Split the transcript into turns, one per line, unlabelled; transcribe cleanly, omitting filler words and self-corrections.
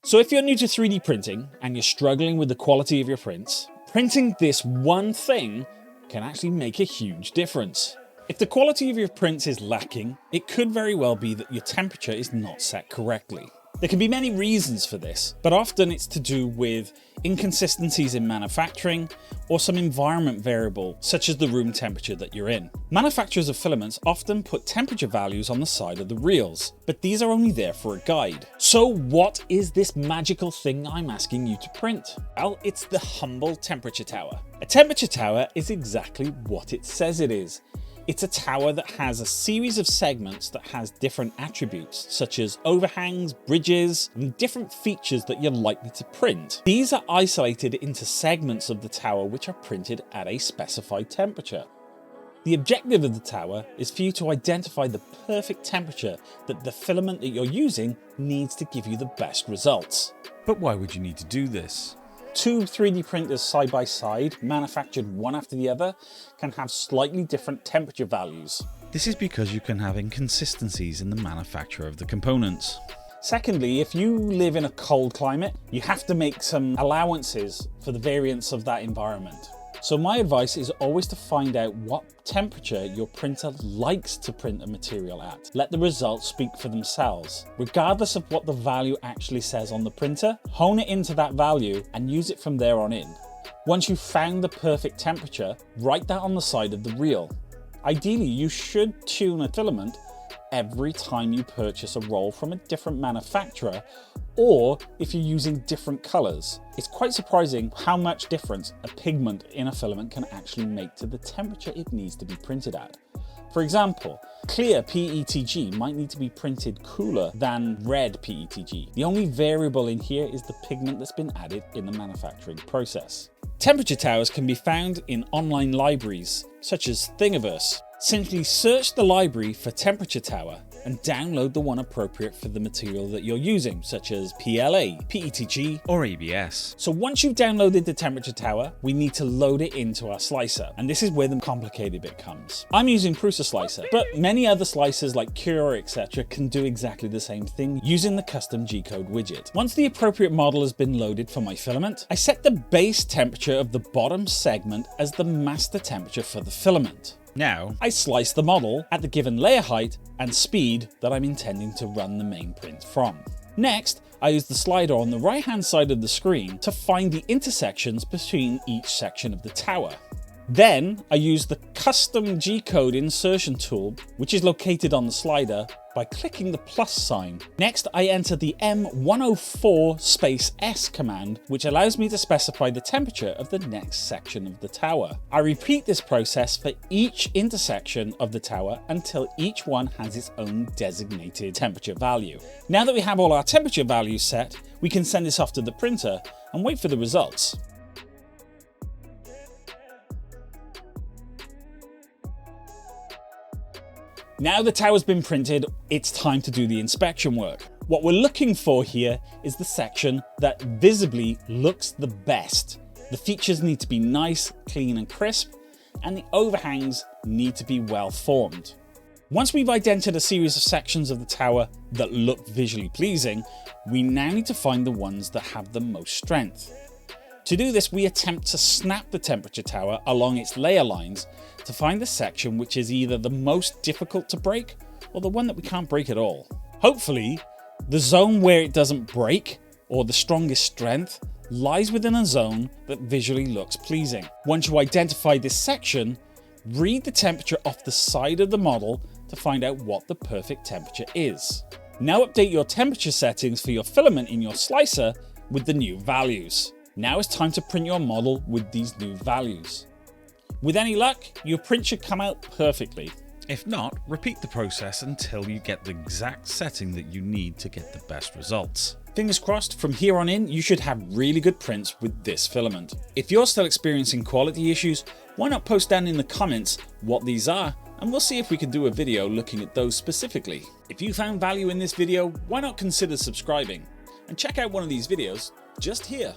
So if you're new to 3D printing and you're struggling with the quality of your prints, printing this one thing can actually make a huge difference. If the quality of your prints is lacking, it could very well be that your temperature is not set correctly. There can be many reasons for this, but often it's to do with inconsistencies in manufacturing or some environment variable, such as the room temperature that you're in. Manufacturers of filaments often put temperature values on the side of the reels, but these are only there for a guide. So what is this magical thing I'm asking you to print? Well, it's the humble temperature tower. A temperature tower is exactly what it says it is. It's a tower that has a series of segments that has different attributes, such as overhangs, bridges, and different features that you're likely to print. These are isolated into segments of the tower which are printed at a specified temperature. The objective of the tower is for you to identify the perfect temperature that the filament that you're using needs to give you the best results.
But why would you need to do this?
Two 3D printers side by side, manufactured one after the other, can have slightly different temperature values.
This is because you can have inconsistencies in the manufacture of the components.
Secondly, if you live in a cold climate, you have to make some allowances for the variance of that environment. So my advice is always to find out what temperature your printer likes to print a material at. Let the results speak for themselves. Regardless of what the value actually says on the printer, hone it into that value and use it from there on in. Once you've found the perfect temperature, write that on the side of the reel. Ideally, you should tune a filament every time you purchase a roll from a different manufacturer, or if you're using different colors. It's quite surprising how much difference a pigment in a filament can actually make to the temperature it needs to be printed at. For example, clear PETG might need to be printed cooler than red PETG. The only variable in here is the pigment that's been added in the manufacturing process. Temperature towers can be found in online libraries, such as Thingiverse. Simply search the library for temperature tower and download the one appropriate for the material that you're using, such as PLA, PETG,
or ABS.
So once you've downloaded the temperature tower, we need to load it into our slicer, and this is where the complicated bit comes. I'm using Prusa Slicer, but many other slicers like Cure, etc. can do exactly the same thing using the custom G-code widget. Once the appropriate model has been loaded for my filament, I set the base temperature of the bottom segment as the master temperature for the filament.
Now,
I slice the model at the given layer height and speed that I'm intending to run the main print from. Next, I use the slider on the right hand side of the screen to find the intersections between each section of the tower. Then I use the custom G-code insertion tool, which is located on the slider, by clicking the plus sign. Next, I enter the M104-S command, which allows me to specify the temperature of the next section of the tower. I repeat this process for each intersection of the tower until each one has its own designated temperature value. Now that we have all our temperature values set, we can send this off to the printer and wait for the results. Now the tower's been printed, it's time to do the inspection work. What we're looking for here is the section that visibly looks the best. The features need to be nice, clean and crisp, and the overhangs need to be well formed. Once we've identified a series of sections of the tower that look visually pleasing, we now need to find the ones that have the most strength. To do this, we attempt to snap the temperature tower along its layer lines to find the section which is either the most difficult to break or the one that we can't break at all. Hopefully, the zone where it doesn't break or the strongest strength lies within a zone that visually looks pleasing. Once you identify this section, read the temperature off the side of the model to find out what the perfect temperature is. Now update your temperature settings for your filament in your slicer with the new values. Now it's time to print your model with these new values. With any luck, your print should come out perfectly.
If not, repeat the process until you get the exact setting that you need to get the best results.
Fingers crossed, from here on in, you should have really good prints with this filament. If you're still experiencing quality issues, why not post down in the comments what these are, and we'll see if we can do a video looking at those specifically. If you found value in this video, why not consider subscribing? And check out one of these videos just here.